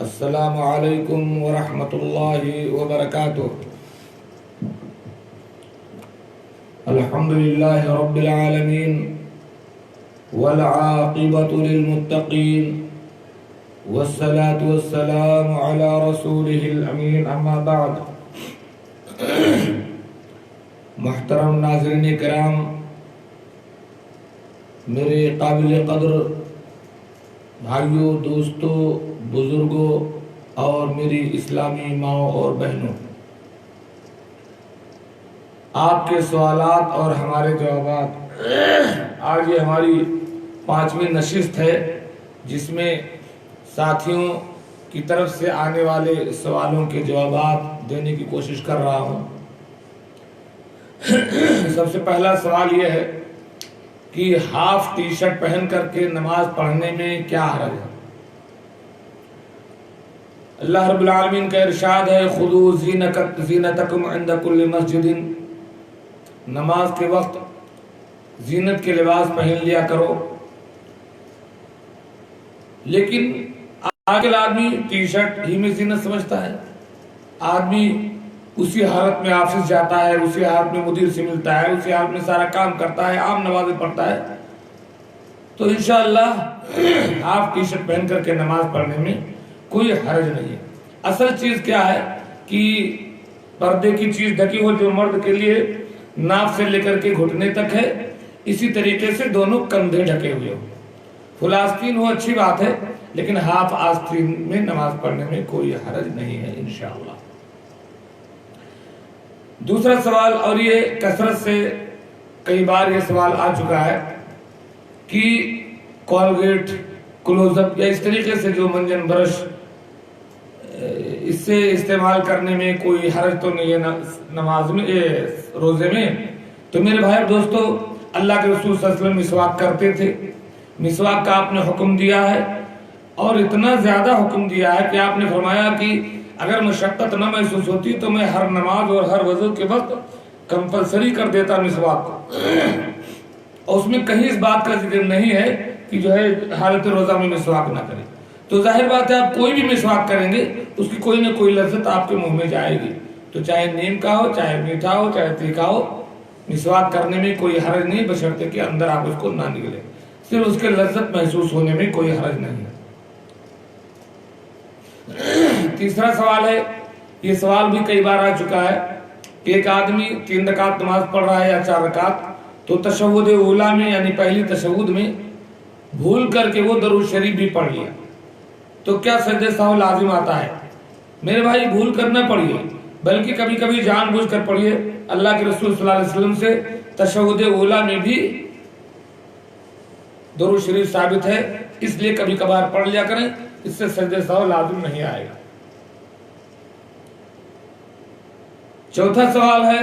السلام علیکم ورحمۃ اللہ وبرکاتہ۔ الحمد للہ رب العالمین والعاقبۃ للمتقین والصلاة والسلام علی رسولہ الامین، اما بعد۔ محترم ناظرین کرام، میرے قابل قدر بھائیوں، دوستوں، بزرگوں اور میری اسلامی ماؤں اور بہنوں، آپ کے سوالات اور ہمارے جوابات، آج یہ ہماری 5ویں نشست ہے جس میں ساتھیوں کی طرف سے آنے والے سوالوں کے جوابات دینے کی کوشش کر رہا ہوں۔ سب سے پہلا سوال یہ ہے کہ ہاف ٹی شرٹ پہن کر کے نماز پڑھنے میں کیا حرج ہے؟ اللہ رب العالمین کا ارشاد ہے، خذوا زینتکم عند کل مسجد، نماز کے وقت زینت کے لباس پہن لیا کرو۔ لیکن آج کل آدمی ٹی شرٹ ہی میں زینت سمجھتا ہے، آدمی اسی حالت میں آفس جاتا ہے، اسی حالت میں مدیر سے ملتا ہے، اسی حالت میں سارا کام کرتا ہے، عام نمازیں پڑھتا ہے۔ تو انشاءاللہ ہاف ٹی شرٹ پہن کر کے نماز پڑھنے میں کوئی حرج نہیں ہے۔ اصل چیز کیا ہے کہ پردے کی چیز ڈھکی ہو، جو مرد کے لیے ناف سے لے کر کے گھٹنے تک ہے، اسی طریقے سے دونوں کندھے ڈھکے ہوئے ہو۔ فل آستین ہو اچھی بات ہے، لیکن ہاف آستین میں نماز پڑھنے میں کوئی حرج نہیں ہے انشاءاللہ۔ دوسرا سوال، اور یہ کثرت سے کئی بار یہ سوال آ چکا ہے کہ کولگیٹ، کلوز اپ یا اس طریقے سے جو منجن برش، اس سے استعمال کرنے میں کوئی حرج تو نہیں ہے نماز میں، روزے میں؟ تو میرے بھائی دوستو، اللہ کے رسول صلی اللہ علیہ وسلم مسواک کرتے تھے، مسواک کا آپ نے حکم دیا ہے، اور اتنا زیادہ حکم دیا ہے کہ آپ نے فرمایا کہ اگر مشقت نہ محسوس ہوتی تو میں ہر نماز اور ہر وضو کے وقت کمپلسری کر دیتا مسواک کو۔ اور اس میں کہیں اس بات کا ذکر نہیں ہے کہ جو ہے حالت روزہ میں مسواک نہ کرے۔ تو ظاہر بات ہے آپ کوئی بھی مسواک کریں گے اس کی کوئی نہ کوئی لذت آپ کے منہ میں جائے گی، تو چاہے نیم کا ہو، چاہے میٹھا ہو، چاہے تیکھا ہو، مسواک کرنے میں کوئی حرج نہیں، بشرطے کہ اندر آپ اس کو نہ نگلے، صرف اس کے لذت محسوس ہونے میں کوئی حرج نہیں ہے۔ تیسرا سوال ہے، یہ سوال بھی کئی بار آ چکا ہے کہ ایک آدمی 3 رکعت نماز پڑھ رہا ہے یا 4 رکعت، تو تشہد اولیٰ میں یعنی پہلی تشہد میں بھول کر کے وہ درود شریف بھی پڑھ لیا، تو کیا سجدہ سہو لازم آتا ہے؟ میرے بھائی بھول کر نہ پڑھیے، بلکہ کبھی کبھی جان بوجھ کر پڑھیے۔ اللہ کے رسول صلی اللہ علیہ وسلم سے تشہد اولیٰ میں بھی درود شریف ثابت ہے، اس لیے کبھی کبھار پڑھ لیا کریں، اس سے سجدہ سہو لازم نہیں آئے گا۔ چوتھا سوال ہے،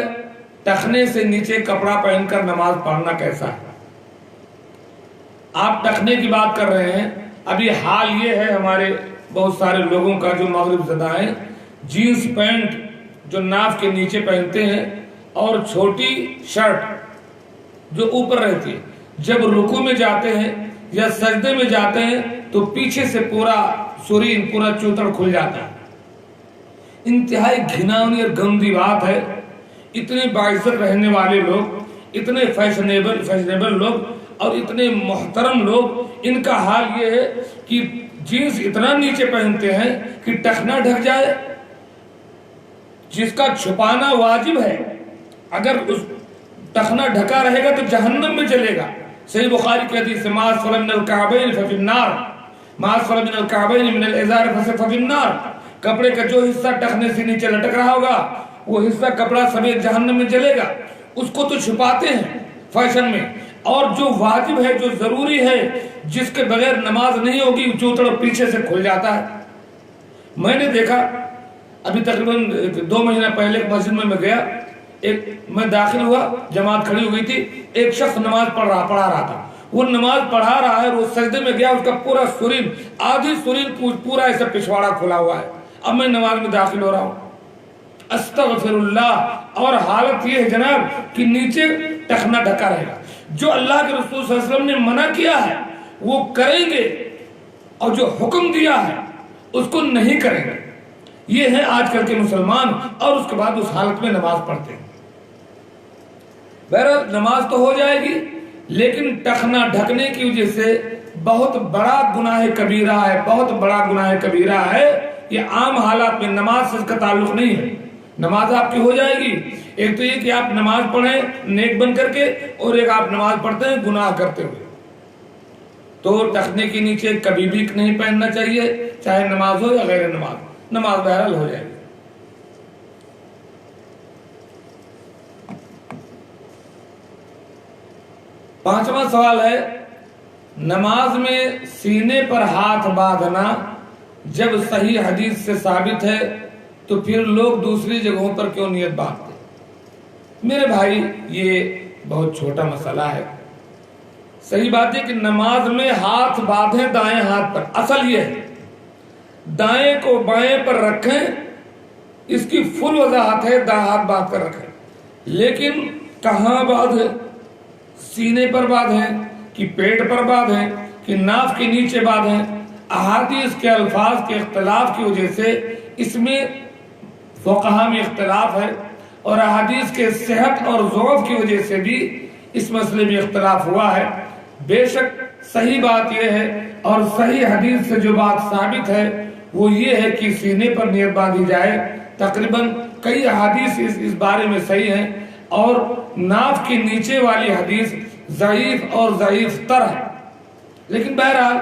ٹخنے سے نیچے کپڑا پہن کر نماز پڑھنا کیسا ہے؟ آپ ٹخنے کی بات کر رہے ہیں، ابھی حال یہ ہے ہمارے بہت سارے لوگوں کا جو مغرب زدہ ہیں، جینز پینٹ جو ناف کے نیچے پہنتے ہیں اور چھوٹی شرٹ جو اوپر رہتی ہے، جب رکوع میں جاتے ہیں یا سجدے میں جاتے ہیں تو پیچھے سے پورا سرین، پورا چوتڑ کھل جاتا ہے۔ انتہائی گھناؤنی اور گندی بات ہے۔ اتنے باعزت رہنے والے لوگ، اتنے فیشنیبل لوگ اور اتنے محترم لوگ، ان کا حال یہ ہے کہ جینس اتنا نیچے پہنتے ہیں کہ ٹخنا ڈھک جائے، جس کا چھپانا واجب ہے۔ اگر اس ٹخنا ڈھکا رہے گا تو جہنم میں چلے گا۔ صحیح بخاری کی حدیث ہے، ما اسفل من الکعبین ففی النار، ما اسفل من الکعبین من الازار ففی النار۔ کپڑے کا جو حصہ ٹخنے سے نیچے لٹک رہا ہوگا وہ حصہ کپڑا سمیت جہنم میں جلے گا۔ اس کو تو چھپاتے ہیں فیشن میں، اور جو واجب ہے، جو ضروری ہے، جس کے بغیر نماز نہیں ہوگی، چوتڑ پیچھے سے کھل جاتا ہے۔ میں نے دیکھا ابھی تقریباً 2 مہینہ پہلے ایک مسجد میں گیا، میں داخل ہوا، جماعت کھڑی ہو گئی تھی، ایک شخص نماز پڑھا رہا تھا، وہ نماز پڑھا رہا ہے، وہ سجدے میں گیا، اس کا پورا سرین، آدھی سرین پورا ایسا پچھواڑا کھلا ہوا ہے۔ اب میں نماز میں داخل ہو رہا ہوں، استغفر اللہ، اور حالت یہ ہے جناب کہ نیچے ٹخنا ڈھکا رہے گا۔ جو اللہ کے رسول صلی اللہ علیہ وسلم نے منع کیا ہے وہ کریں گے، اور جو حکم دیا ہے اس کو نہیں کریں گے. یہ ہے آج کل کے مسلمان، اور اس کے بعد اس حالت میں نماز پڑھتے ہیں. بہرحال نماز تو ہو جائے گی، لیکن ٹخنا ڈھکنے کی وجہ سے بہت بڑا گناہ کبیرہ ہے، بہت بڑا گناہ کبیرہ ہے. یہ عام حالات میں نماز سے اس کا تعلق نہیں ہے. نماز آپ کی ہو جائے گی. ایک تو یہ کہ آپ نماز پڑھیں نیک بن کر کے، اور ایک آپ نماز پڑھتے ہیں گناہ کرتے ہوئے. تو ٹخنے کے نیچے کبھی بھی نہیں پہننا چاہیے، چاہے نماز ہو یا غیر نماز. نماز بہرحال ہو جائے گی. پانچواں سوال ہے، نماز میں سینے پر ہاتھ باندھنا جب صحیح حدیث سے ثابت ہے تو پھر لوگ دوسری جگہوں پر کیوں نیت باندھتے ہیں؟ میرے بھائی یہ بہت چھوٹا مسئلہ ہے. صحیح بات ہے کہ نماز میں ہاتھ باندھیں دائیں ہاتھ پر. اصل یہ ہے دائیں کو بائیں پر رکھیں، اس کی فل وضاحت ہے دائیں ہاتھ باندھ کر رکھیں. لیکن کہاں باندھیں؟ سینے پر باندھیں کہ پیٹ پر باندھیں کہ ناف کے نیچے باندھیں؟ احادیث کے الفاظ کے اختلاف کی وجہ سے اس میں فقہا میں اختلاف ہے، اور احادیث کے صحت اور ضعف کی وجہ سے بھی اس مسئلے میں اختلاف ہوا ہے. بے شک صحیح بات یہ ہے، اور صحیح حدیث سے جو بات ثابت ہے وہ یہ ہے کہ سینے پر نیت باندھی جائے. تقریباً کئی احادیث اس بارے میں صحیح ہیں، اور ناف کے نیچے والی حدیث ضعیف اور ضعیف تر ہے. لیکن بہرحال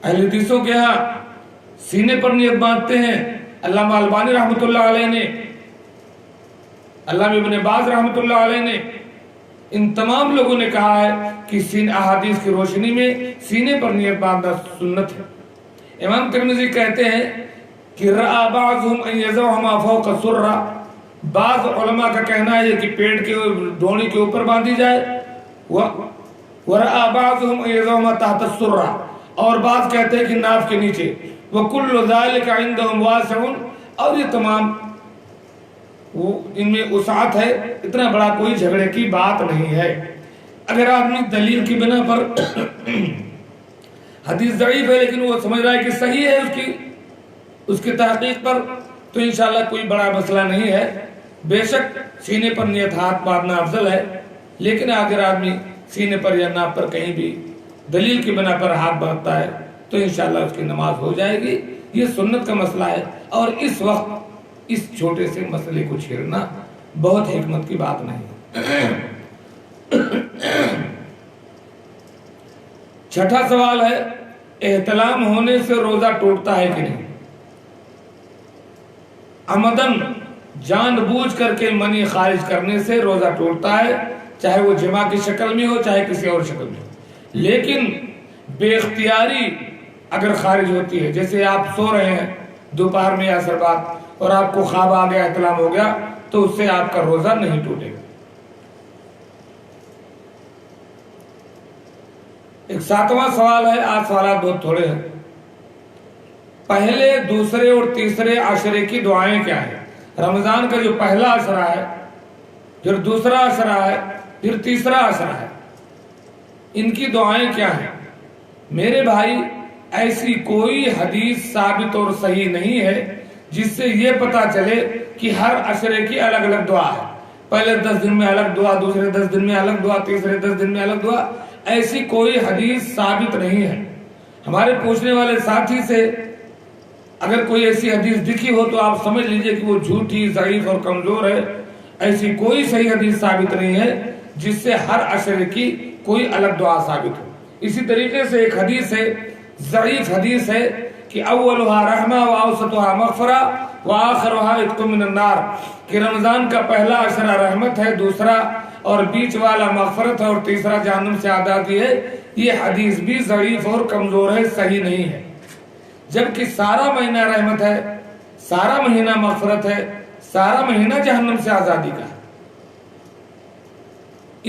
اہل حدیثوں کے ہاں سینے پر نیت باندھتے ہیں. علامہ البانی رحمۃ اللہ علیہ نے، علامہ ابن باز رحمۃ اللہ علیہ نے، ان تمام لوگوں نے کہا ہے کہ احادیث کی روشنی میں سینے پر نیت باندھنا سنت ہے. امام ترمذی کہتے ہیں کہ رأى بعضهم ان يضعهما فوق السرة، بعض علماء کا کہنا ہے کہ پیٹ کے ڈھونی کے اوپر باندھی جائے. وَرَأَى بَعْضُهُمْ أَن يَضَعُهُمَا تَحْتَ السُّرَّةِ، اور بعض کہتے ہیں کہ ناف کے نیچے. وَكُلُّ ذَلِكَ عِنْدَهُمْ وَاسِعٌ، اور یہ تمام ان میں وسعت ہے، اتنا بڑا کوئی جھگڑے کی بات نہیں ہے. اگر آدمی دلیل کی بنا پر حدیث ضعیف ہے لیکن وہ سمجھ رہا ہے کہ صحیح ہے اس کی تحقیق پر، تو انشاءاللہ کوئی بڑا مسئلہ نہیں ہے. بے شک سینے پر نیت ہاتھ باندھنا افضل ہے، لیکن اگر آدمی سینے پر یا ناف پر کہیں بھی دلیل کی بنا پر ہاتھ باندھتا ہے تو انشاءاللہ اس کی نماز ہو جائے گی. یہ سنت کا مسئلہ ہے، اور اس وقت اس چھوٹے سے مسئلے کو چھیڑنا بہت حکمت کی بات نہیں. چھٹا سوال ہے، احتلام ہونے سے روزہ ٹوٹتا ہے کہ نہیں؟ عمدن جان بوجھ کر کے منی خارج کرنے سے روزہ ٹوٹتا ہے، چاہے وہ جماع کی شکل میں ہو چاہے کسی اور شکل میں ہو. لیکن بے اختیاری اگر خارج ہوتی ہے، جیسے آپ سو رہے ہیں دوپہر میں یا عصر بعد اور آپ کو خواب آ گیا، احتلام ہو گیا، تو اس سے آپ کا روزہ نہیں ٹوٹے گا. ایک ساتواں سوال ہے، آج سوالات بہت تھوڑے ہیں. پہلے، دوسرے اور تیسرے عشرے کی دعائیں کیا ہیں؟ رمضان کا جو پہلا عشرہ ہے، پھر دوسرا عشرہ ہے، پھر تیسرا عشرہ ہے، ان کی دعائیں کیا ہیں؟ میرے بھائی ایسی کوئی حدیث ثابت اور صحیح نہیں ہے جس سے یہ پتا چلے کہ ہر عشرے کی الگ الگ دعا ہے. پہلے 10 دن میں الگ دعا، دوسرے 10 دن میں الگ دعا، تیسرے 10 دن میں الگ دعا. ایسی کوئی حدیث ثابت نہیں ہے. ہمارے پوچھنے والے ساتھی سے اگر کوئی ایسی حدیث دکھی ہو تو آپ سمجھ لیجئے کہ وہ جھوٹی، ضعیف اور کمزور ہے. ایسی کوئی صحیح حدیث ثابت نہیں ہے جس سے ہر عشرے کی کوئی الگ دعا ثابت ہو. اسی طریقے سے ایک حدیث ہے، ضعیف حدیث ہے، کہ اولها رحمہ واوسطها مغفرہ وآخرها عتق من النار، کہ رمضان کا پہلا عشرہ رحمت ہے، دوسرا اور بیچ والا مغفرت ہے، اور تیسرا جہنم سے آزادی ہے. یہ حدیث بھی ضعیف اور کمزور ہے، صحیح نہیں ہے. جبکہ سارا مہینہ رحمت ہے، سارا مہینہ مغفرت ہے، سارا مہینہ جہنم سے آزادی کا ہے.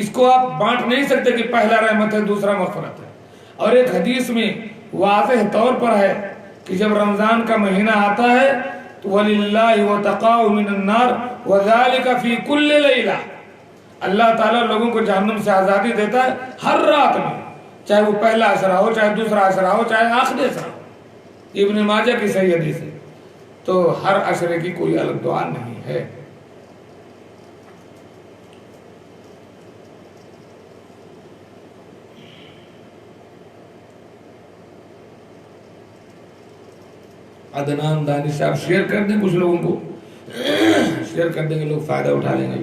اس کو آپ بانٹ نہیں سکتے کہ پہلا رحمت ہے دوسرا مغفرت ہے. اور ایک حدیث میں واضح طور پر ہے کہ جب رمضان کا مہینہ آتا ہے تو وَلِلَّهِ وَتَقَاءُ مِنَ النَّارِ وَذَلِكَ فِي كُلِّ لَيْلَةٍ، اللہ تعالیٰ لوگوں کو جہنم سے آزادی دیتا ہے ہر رات میں، چاہے وہ پہلا عشرہ ہو، چاہے دوسرا عشرہ ہو، چاہے آخری عشرہ ہو. ابن ماجہ کی صحیح حدیث ہے. تو ہر عشرے کی کوئی الگ دعا نہیں ہے. عدنان دانش صاحب شیئر کر دیں کچھ لوگوں کو، شیئر کر دیں گے لوگ فائدہ اٹھا لیں گے.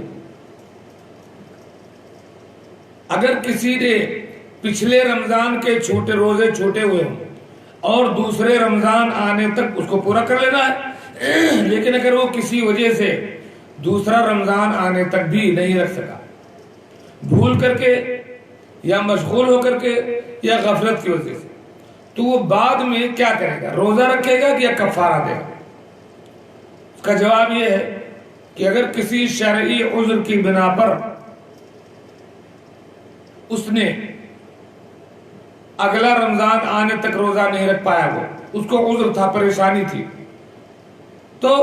اگر کسی نے پچھلے رمضان کے چھوٹے روزے چھوٹے ہوئے ہوں اور دوسرے رمضان آنے تک اس کو پورا کر لینا ہے، لیکن اگر وہ کسی وجہ سے دوسرا رمضان آنے تک بھی نہیں رکھ سکا، بھول کر کے یا مشغول ہو کر کے یا غفلت کی وجہ سے، تو وہ بعد میں کیا کرے گا؟ روزہ رکھے گا یا کفارہ دے گا؟ اس کا جواب یہ ہے کہ اگر کسی شرعی عذر کی بنا پر اس نے اگلا رمضان آنے تک روزہ نہیں رکھ پایا، وہ اس کو عذر تھا، پریشانی تھی، تو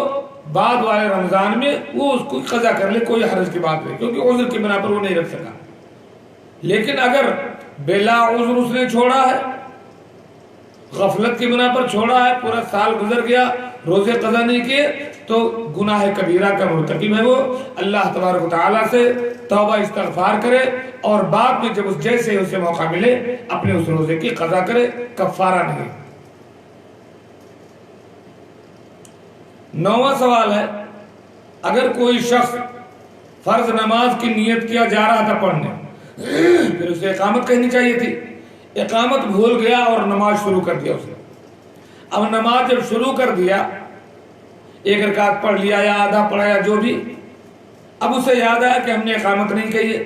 بعد والے رمضان میں وہ اس کو قضا کر لے، کوئی حرج کی بات نہیں، کیونکہ عذر کی بنا پر وہ نہیں رکھ سکا. لیکن اگر بلا عذر اس نے چھوڑا ہے، غفلت کی بنا پر چھوڑا ہے، پورا سال گزر گیا، روزے قضا نہیں کیے، تو گناہ کبیرہ کا مرتکب ہے. وہ اللہ تبارک و تعالیٰ سے توبہ استغفار کرے اور بعد میں جب جیسے اسے موقع ملے اپنے اس روزے کی قضا کرے، کفارہ نہیں. 9واں سوال ہے، اگر کوئی شخص فرض نماز کی نیت کیا جا رہا تھا پڑھنے، پھر اسے اقامت کہنی چاہیے تھی، اقامت بھول گیا اور نماز شروع کر دیا اس نے. اب نماز جب شروع کر دیا، ایک رکعت پڑھ لیا یا آدھا پڑھا یا جو بھی، اب اسے یاد آیا کہ ہم نے اقامت نہیں کہی ہے،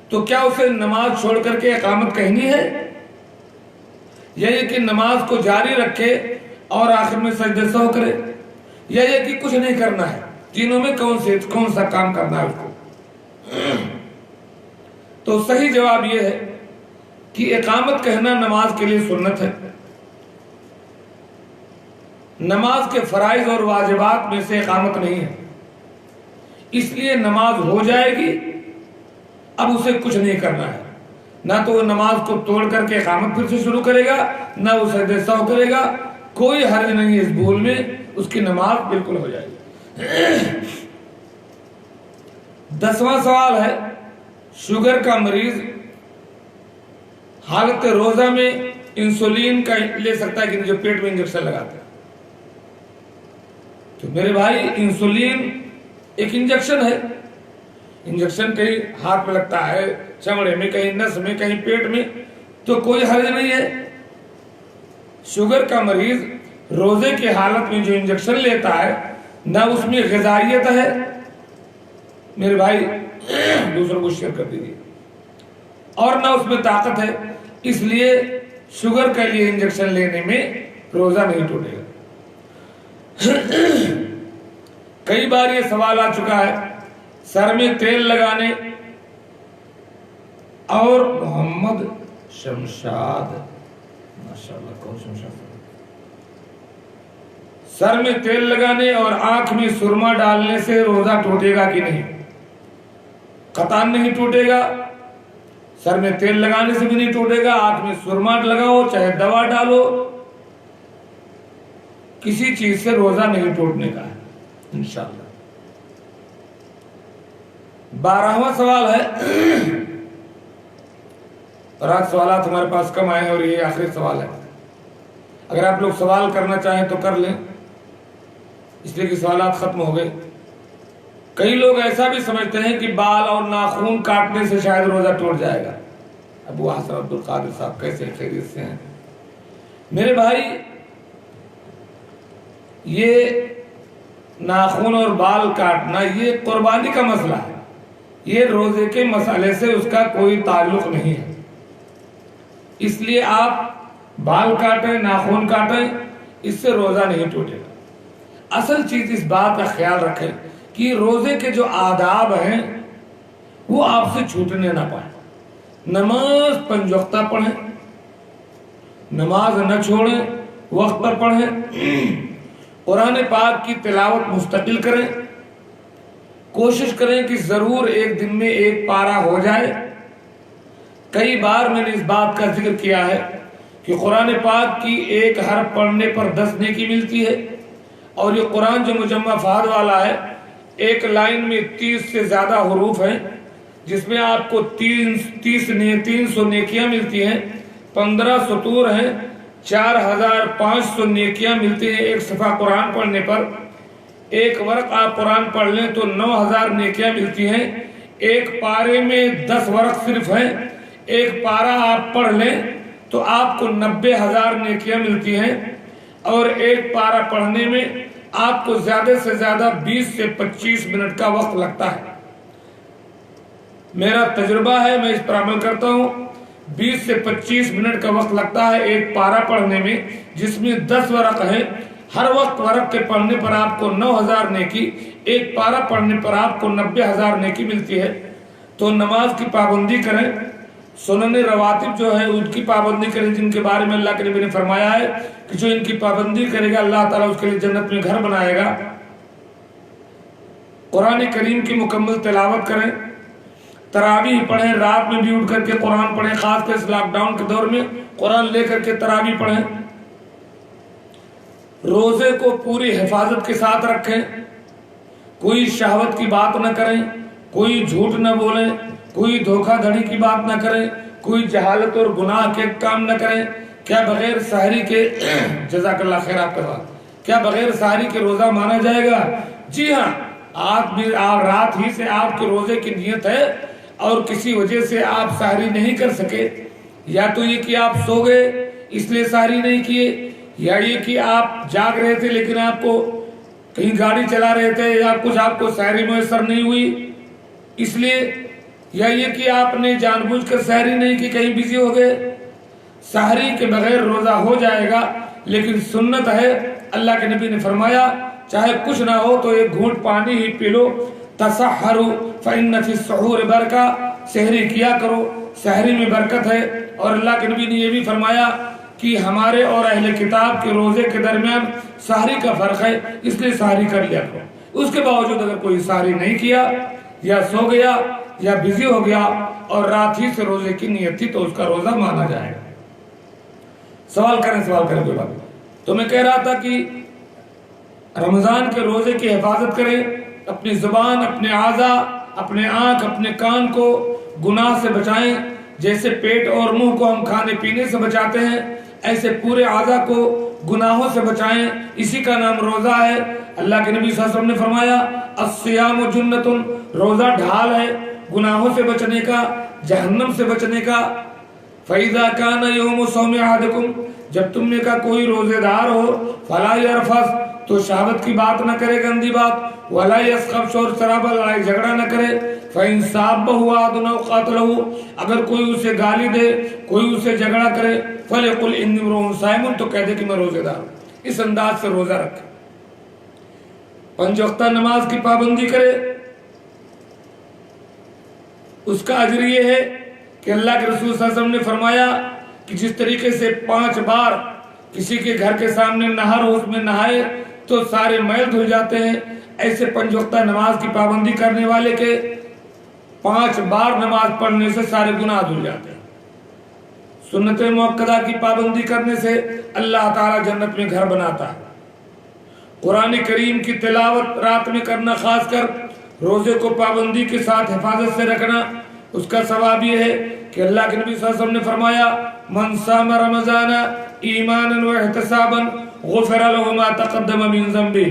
تو کیا اسے نماز چھوڑ کر کے اقامت کہنی ہے، یا یہ کہ نماز کو جاری رکھے اور آخر میں سجدہ سہو کرے، یا یہ کہ کچھ نہیں کرنا ہے؟ تینوں میں کون سا کام کرنا ہے اس کو؟ تو صحیح جواب یہ ہے کہ اقامت کہنا نماز کے لیے سنت ہے. نماز کے فرائض اور واجبات میں سے اقامت نہیں ہے، اس لیے نماز ہو جائے گی، اب اسے کچھ نہیں کرنا ہے. نہ تو وہ نماز کو توڑ کر کے اقامت پھر سے شروع کرے گا، نہ وہ سجدہ سہو کرے گا، کوئی حرج نہیں ہے اس بھول میں، اس کی نماز بالکل ہو جائے گی. 10واں سوال ہے، شوگر کا مریض حالت روزہ میں انسولین کا لے سکتا ہے کہ نہیں، جو پیٹ میں انجیکشن لگاتے ہیں؟ تو میرے بھائی، انسولین ایک انجیکشن ہے. انجیکشن کہیں ہاتھ میں لگتا ہے، چمڑے میں، کہیں نس میں، کہیں پیٹ میں، تو کوئی حرج نہیں ہے. شوگر کا مریض روزے کی حالت میں جو انجیکشن لیتا ہے، نہ اس میں غذائیت ہے، میرے بھائی دوسروں کو شیئر کر دیجیے، اور نہ اس میں طاقت ہے، اس لیے شوگر کے لیے انجیکشن لینے میں روزہ نہیں ٹوٹے گا. کئی بار یہ سوال آ چکا ہے، سر میں تیل لگانے اور محمد شمشاد، ماشاءاللہ کون شمشاد، سر میں تیل لگانے اور آنکھ میں سرما ڈالنے سے روزہ ٹوٹے گا کہ نہیں؟ قطعاً نہیں ٹوٹے گا. سر میں تیل لگانے سے بھی نہیں ٹوٹے گا، آنکھ میں سرما لگاؤ چاہے دوا ڈالو، کسی چیز سے روزہ نہیں ٹوٹنے کا ہے انشاءاللہ. 12واں سوال ہے، اور آج سوالات ہمارے پاس کم آئے ہیں اور یہ آخری سوال ہے. اگر آپ لوگ سوال کرنا چاہیں تو کر لیں، اس لیے کہ سوالات ختم ہو گئے. کئی لوگ ایسا بھی سمجھتے ہیں کہ بال اور ناخون کاٹنے سے شاید روزہ ٹوٹ جائے گا. ابو حسن عبد القادر صاحب کیسے خیریت سے ہیں؟ میرے بھائی، یہ ناخون اور بال کاٹنا یہ قربانی کا مسئلہ ہے، یہ روزے کے مسئلے سے اس کا کوئی تعلق نہیں ہے. اس لیے آپ بال کاٹیں، ناخون کاٹیں، اس سے روزہ نہیں ٹوٹے گا. اصل چیز اس بات کا خیال رکھیں کہ روزے کے جو آداب ہیں وہ آپ سے چھوٹنے نہ پائیں. نماز 5 وقتہ پڑھیں، نماز نہ چھوڑیں، وقت پر پڑھیں، قرآن پاک کی تلاوت مستقل کریں، کوشش کریں کہ ضرور ایک دن میں 1 پارہ ہو جائے. کئی بار میں نے اس بات کا ذکر کیا ہے کہ قرآن پاک کی ایک حرف پڑھنے پر 10 نیکی ملتی ہے، اور یہ قرآن جو مجمع فہد والا ہے، ایک لائن میں 30 سے زیادہ حروف ہیں، جس میں آپ کو 300 نیکیاں ملتی ہیں، 15 سطور ہیں، 4500 نیکیاں ملتی ہیں ایک صفحہ قرآن پڑھنے پر۔ ایک ورق آپ قرآن پڑھ لیں تو 9000 نیکیاں ملتی ہیں۔ ایک پارے میں 10 ورق صرف ہیں، ایک پارہ آپ پڑھ لیں تو آپ کو 90,000 نیکیاں ملتی ہیں، اور ایک پارہ پڑھنے میں آپ کو زیادہ سے زیادہ 20 سے 25 منٹ کا وقت لگتا ہے۔ میرا تجربہ ہے، میں اس پر عمل کرتا ہوں، 20 سے 25 منٹ کا وقت لگتا ہے ایک پارہ پڑھنے میں، جس میں 10 ورق ہیں۔ ہر وقت ورق کے پڑھنے پر آپ کو 9000 نیکی، ایک پارہ پڑھنے پر آپ کو 90,000 نیکی ملتی ہے۔ تو نماز کی پابندی کریں، سنن رواتب جو ہے ان کی پابندی کریں، جن کے بارے میں اللہ کے نبی نے فرمایا ہے کہ جو ان کی پابندی کرے گا اللہ تعالیٰ اس کے لیے جنت میں گھر بنائے گا۔ قرآن کریم کی مکمل تلاوت کریں، تراویح پڑھیں، رات میں بھی اٹھ کر کے قرآن پڑھیں، خاص کر اس لاک ڈاؤن کے دور میں قرآن لے کر کے تراویح پڑھیں۔ روزے کو پوری حفاظت کے ساتھ رکھیں، کوئی شہوت کی بات نہ کریں، کوئی جھوٹ نہ بولیں، کوئی دھوکہ دھڑی کی بات نہ کریں، کوئی جہالت اور گناہ کے کام نہ کریں۔ کیا بغیر سحری کے جزاک اللہ خیر آپ کا بات، کیا بغیر سحری کے روزہ مانا جائے گا؟ جی ہاں، رات ہی سے آپ کے روزے کی نیت ہے اور کسی وجہ سے آپ سحری نہیں کر سکے، یا تو یہ کہ آپ سو گئے اس لیے سحری نہیں کیے، یا یہ کہ آپ جاگ رہے تھے لیکن آپ کو کہیں گاڑی چلا رہے تھے یا کچھ آپ کو سحری میسر نہیں ہوئی اس لیے، یا یہ کہ آپ نے جان بوجھ کر سحری نہیں کی، کہیں بزی ہو گئے۔ سحری کے بغیر روزہ ہو جائے گا، لیکن سنت ہے، اللہ کے نبی نے فرمایا چاہے کچھ نہ ہو تو ایک گھونٹ پانی ہی پی لو، تسحروا فإن فی السحور برکہ، سحری کیا کرو، سحری میں برکت ہے۔ اور اللہ کے نبی نے یہ بھی فرمایا کہ ہمارے اور اہل کتاب کے روزے کے درمیان سحری کا فرق ہے، اس لیے سحری کر لیا کرو۔ اس کے باوجود اگر کوئی سحری نہیں کیا یا سو گیا یا بزی ہو گیا اور رات ہی سے روزے کی نیت تھی تو اس کا روزہ مانا جائے گا۔ سوال کریں کوئی بات۔ تو میں کہہ رہا تھا کہ رمضان کے روزے کی حفاظت کریں، اپنی زبان، اپنے اعضاء، اپنے آنکھ، اپنے کان کو گناہ سے بچائیں، جیسے پیٹ اور منہ کو ہم کھانے پینے سے بچاتے ہیں، ایسے پورے اعضاء کو گناہوں سے بچائیں، اسی کا نام روزہ ہے۔ اللہ کے نبی صلی اللہ علیہ وسلم نے فرمایا الصیام جنۃ، روزہ ڈھال ہے گناہوں سے بچنے کا، جہنم سے بچنے کا۔ فَإِذَا كَانَ يَوْمُ صَوْمِ أَحَدِكُمْ، جب تم نے کہا کوئی روزے دار ہو، فَلَا يَرْفَثْ، تو شہوت کی بات نہ کرے، گندی بات، وَلَا يَسْخَبْ، شور شرابہ لڑائی جھگڑا نہ کرے، فَإِنْ سَابَّهُ أَحَدٌ أَوْ قَاتَلَهُ، اگر کوئی اسے گالی دے، کوئی اسے جھگڑا کرے، فَلْيَقُلْ إِنِّي امْرُؤٌ صَائِمٌ، تو کہہ دے کہ میں روزے دار ہوں۔ اس انداز سے روزہ رکھے، 5 وقتہ نماز کی پابندی کرے۔ اس کا اجر یہ ہے کہ اللہ کے رسول صلی اللہ علیہ وسلم نے فرمایا کہ جس طریقے سے 5 بار کسی کے گھر کے سامنے نہر ہو اس میں نہائے تو سارے میل دھل جاتے ہیں، ایسے 5 وقتہ نماز کی پابندی کرنے والے کے 5 بار نماز پڑھنے سے سارے گناہ دھل جاتے ہیں۔ سنت مؤکدہ کی پابندی کرنے سے اللہ تعالی جنت میں گھر بناتا ہے۔ قرآن کریم کی تلاوت رات میں کرنا، خاص کر روزے کو پابندی کے ساتھ حفاظت سے رکھنا، اس کا ثواب یہ ہے کہ اللہ کے نبی صلی اللہ علیہ وسلم نے فرمایا من صام رمضان ایمانا واحتسابا غفر له ما تقدم من ذنبه،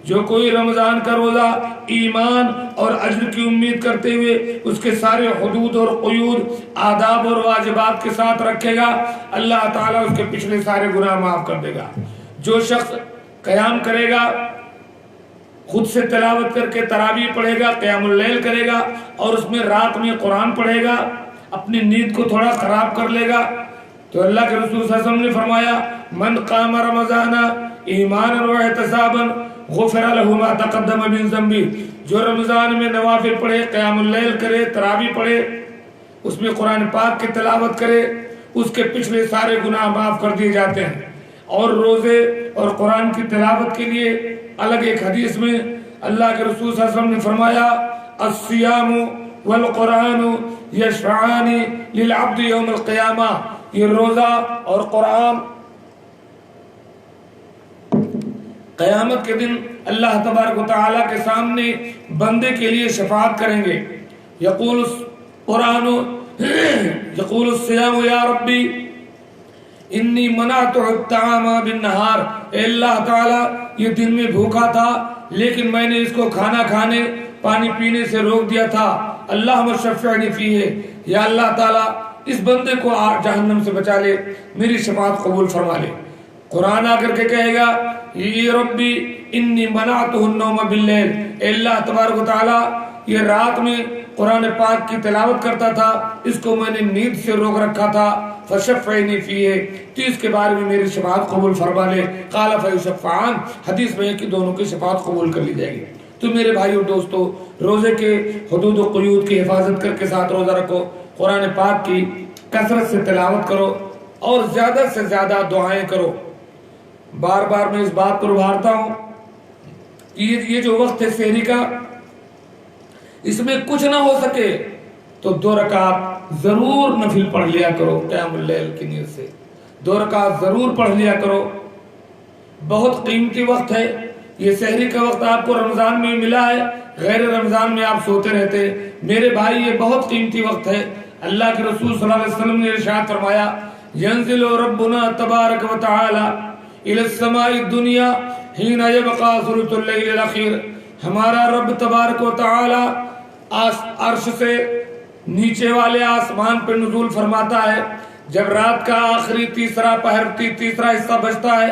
جو کوئی رمضان کا روزہ ایمان اور اجر کی امید کرتے ہوئے اس کے سارے حدود اور قیود، آداب اور واجبات کے ساتھ رکھے گا، اللہ تعالیٰ اس کے پچھلے سارے گناہ معاف کر دے گا۔ جو شخص قیام کرے گا، خود سے تلاوت کر کے تراویح پڑھے گا، قیام اللیل کرے گا اور اس میں رات میں قرآن پڑھے گا، اپنی نیند کو تھوڑا خراب کر لے گا، تو اللہ کے رسول صلی اللہ علیہ وسلم نے فرمایا من قام رمضان ایمانا واحتسابا غفر له ما تقدم من ذنبه، جو رمضان میں نوافل پڑھے، قیام اللیل کرے، تراویح پڑھے، اس میں قرآن پاک کی تلاوت کرے، اس کے پچھلے سارے گناہ معاف کر دیے جاتے ہیں۔ اور روزے اور قرآن کی تلاوت کے لیے الگ ایک حدیث میں اللہ کے رسول صلی اللہ علیہ وسلم نے فرمایا الصیام والقرآن یشفعان للعبد یوم القیامہ، یہ روزہ اور قرآن قیامت کے دن اللہ تبارک و تعالیٰ کے سامنے بندے کے لیے شفاعت کریں گے. یقول قرآن یقول الصیام یا ربی انی منعت الطعام بالنہار. اے اللہ تعالیٰ یہ دن میں بھوکا تھا لیکن میں نے اس کو کھانا کھانے پانی پینے سے روک دیا تھا. اللہم شفعنی فیہ. یا اللہ تعالیٰ اس بندے کو جہنم سے بچا لے, میری شفاعت قبول فرما لے. قرآن آ کر کے کہے گا یہ ربی انی منعتہ النوم باللیل. اے اللہ تبارک و تعالیٰ یہ رات میں قرآن پاک کی تلاوت کرتا تھا, اس کو میں نے نیند سے روک رکھا تھا. فشفعنی فیہ, تو اس کے بارے میں میری شفاعت قبول فرما لے. قال فیشفعان, حدیث میں ہے کہ دونوں کی شفاعت قبول کر لی جائے گی. تو میرے بھائی اور دوستو, روزے کے حدود و قیود کی حفاظت کر کے ساتھ روزہ رکھو, قرآن پاک کی کثرت سے تلاوت کرو اور زیادہ سے زیادہ دعائیں کرو. بار بار میں اس بات پر ابھارتا ہوں کہ یہ جو وقت ہے سحری کا, اس میں کچھ نہ ہو سکے تو 2 رکعت ضرور نفل پڑھ لیا کرو. قیام اللیل کی نیت سے 2 رکعت ضرور پڑھ لیا کرو. بہت قیمتی وقت ہے یہ سحری کا وقت. آپ کو رمضان میں ملا ہے, غیر رمضان میں آپ سوتے رہتے. میرے بھائی یہ بہت قیمتی وقت ہے. اللہ کے رسول صلی اللہ علیہ وسلم نے ارشاد فرمایا ینزل ربنا تبارک و تعالی الى السماء الدنیا حین یبقى ثلث اللیل الاخیر. ہمارا رب تبارک و تعالی عرش سے نیچے والے آسمان پر نزول فرماتا ہے جب رات کا آخری تیسرا حصہ بچتا ہے.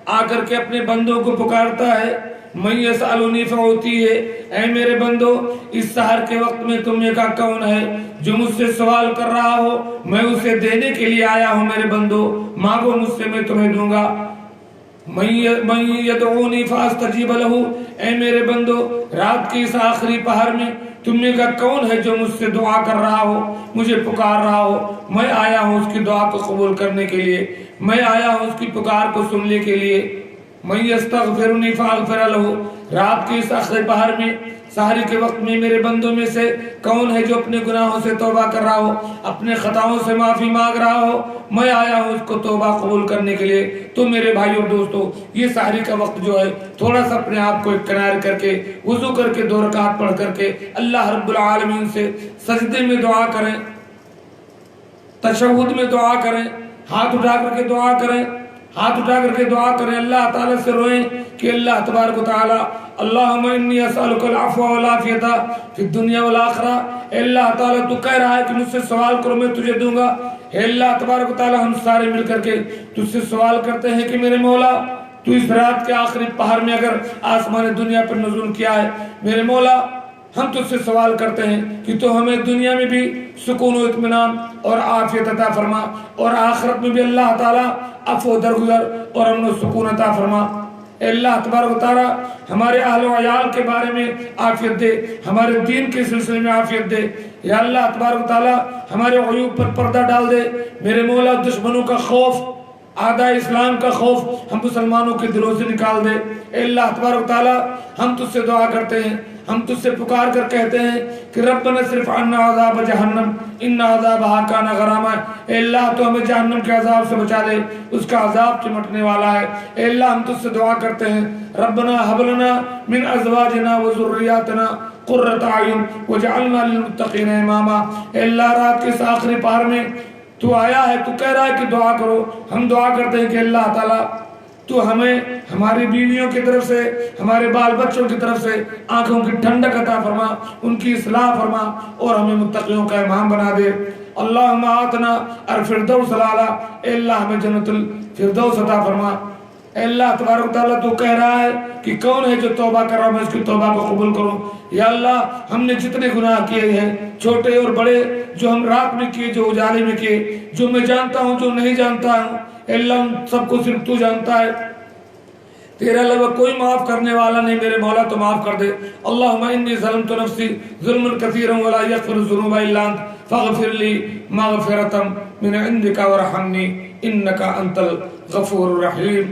آ کر کے اپنے بندوں کو پکارتا ہے من یسألنی فأعطیہ. اے میرے بندو, اس سحر کے وقت میں تم میں کا کون ہے جو مجھ سے سوال کر رہا ہو, میں اسے دینے کے لیے آیا ہوں. میرے بندو مانگو مجھ سے, میں تمہیں دوں گا. من یدعونی فاستجیب لہ. اے میرے بندو رات کی اس آخری پہر میں تم میں کا کون ہے جو مجھ سے دعا کر رہا ہو, مجھے پکار رہا ہو. میں آیا ہوں اس کی دعا کو قبول کرنے کے لیے, میں آیا ہوں اس کی پکار کو سننے کے لیے. من یستغفرنی فاغفر لہ. رات کی اس آخری پہر میں سحری کے وقت میں میرے بندوں میں سے کون ہے جو اپنے گناہوں سے توبہ کر رہا ہو, اپنے خطاؤں سے معافی مانگ رہا ہو. میں آیا ہوں اس کو توبہ قبول کرنے کے لیے. تو میرے بھائی اور دوستو, یہ سحری کا وقت جو ہے تھوڑا سا اپنے آپ کو ایک کنار کر کے وضو کر کے 2 رکعت پڑھ کر کے اللہ رب العالمین سے سجدے میں دعا کریں, تشہد میں دعا کریں, ہاتھ اٹھا کر کے دعا کریں, ہاتھ اٹھا کر کے دعا کریں. اللہ تعالیٰ سے روئیں کہ اللہ تبارک و تعالیٰ اللہم انی اسألک العفو والعافیۃ فی الدنیا والآخرہ. اے اللہ تعالیٰ تو کہہ رہا ہے کہ مجھ سے سوال کرو میں تجھے دوں گا. اے اللہ تبارک و تعالیٰ ہم سارے مل کر کے تجھ سے سوال کرتے ہیں کہ میرے مولا تو اس رات کے آخری پہر میں اگر آسمان دنیا پر نزول کیا ہے, میرے مولا ہم تجھ سے سوال کرتے ہیں کہ تو ہمیں دنیا میں بھی سکون و اطمینان اور عافیت عطا فرما, اور آخرت میں بھی اللہ تعالیٰ عفو درگزر اور امن و سکون عطا فرما. اے اللہ تبارک و تعالیٰ ہمارے اہل و عیال کے بارے میں عافیت دے, ہمارے دین کے سلسلے میں عافیت دے. یا اللہ تبارک و تعالیٰ ہمارے عیوب پر پردہ ڈال دے. میرے مولا دشمنوں کا خوف, اعداء اسلام کا خوف ہم مسلمانوں کے دلوں سے نکال دے. اے اللہ تبارک و تعالیٰ ہم تجھ سے دعا کرتے ہیں, ہم تجھ سے پکار کر کہتے ہیں کہ ربنا اصرف عنا عذاب جہنم ان عذابها کان غراما. اے اللہ تو ہمیں جہنم کے عذاب سے بچا دے, اس کا عذاب چمٹنے والا ہے. اے اللہ ہم تجھ سے دعا کرتے ہیں ربنا هب لنا من ازواجنا وذرياتنا قرۃ اعین واجعلنا للمتقین اماما. اے اللہ رات کے اس آخری پہر میں تو آیا ہے, تو کہہ رہا ہے کہ دعا کرو. ہم دعا کرتے ہیں کہ اللہ تعالیٰ تو ہمیں ہماری بیویوں کی طرف سے, ہمارے بال بچوں کی طرف سے آنکھوں کی ٹھنڈک عطا فرما, ان کی اصلاح فرما اور ہمیں متقیوں کا امام بنا دے. اللہم آتنا الفردوس الاعلی. اے اللہ ہمیں جنت الفردوس عطا فرما. اے اللہ تبارک و تعالیٰ تو کہہ رہا ہے کہ کون ہے جو توبہ کر رہا, میں اس کی توبہ کو قبول کروں. یا اللہ ہم نے جتنے گناہ کیے ہیں چھوٹے اور بڑے, جو ہم رات میں کیے, جو اجالے میں کیے, جو میں جانتا ہوں جو نہیں جانتا ہوں, اے اللہ ہم سب کو صرف تو جانتا ہے. تیرے علاوہ کوئی معاف کرنے والا نہیں. میرے مولا تو معاف کر دے. اللہم انی ظلمت نفسی ظلما کثیرا ولا یغفر الذنوب الا انت فاغفر لی مغفرۃ من عندک وارحمنی انک انت الغفور الرحیم.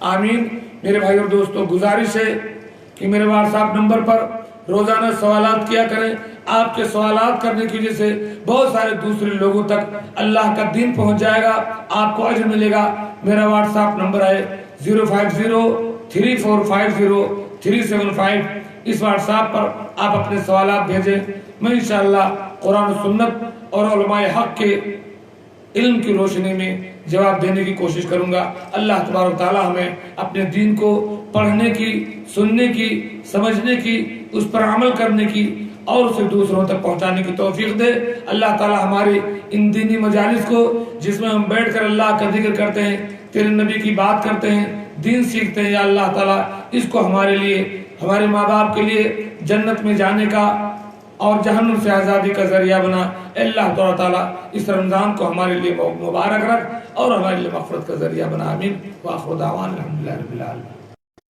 آمین. میرے بھائی اور دوستو, گزارش ہے کہ میرے واٹس ایپ نمبر پر روزانہ سوالات کیا کریں. آپ کے سوالات کرنے کی وجہ سے بہت سارے دوسرے لوگوں تک اللہ کا دین پہنچ جائے گا, آپ کو اجر ملے گا. میرا واٹس ایپ نمبر ہے 05034503755. اس واٹس ایپ پر آپ اپنے سوالات بھیجیں. میں انشاءاللہ قرآن و سنت اور علماء حق کے علم کی روشنی میں جواب دینے کی کوشش کروں گا. اللہ تبارک و تعالی ہمیں اپنے دین کو پڑھنے کی, سننے کی, سمجھنے کی, اس پر عمل کرنے کی اور اسے دوسروں تک پہنچانے کی توفیق دے. اللہ تعالی ہماری ان دینی مجالس کو, جس میں ہم بیٹھ کر اللہ کا ذکر کرتے ہیں, تیرے نبی کی بات کرتے ہیں, دین سیکھتے ہیں, یا اللہ تعالی اس کو ہمارے لیے, ہمارے ماں باپ کے لیے جنت میں جانے کا اور جہنم سے آزادی کا ذریعہ بنا. اللہ تعالیٰ اس رمضان کو ہمارے لیے مبارک رکھ اور ہمارے لیے مغفرت کا ذریعہ بنا. آمین. وآخر دعوانا الحمدللہ رب العالمین.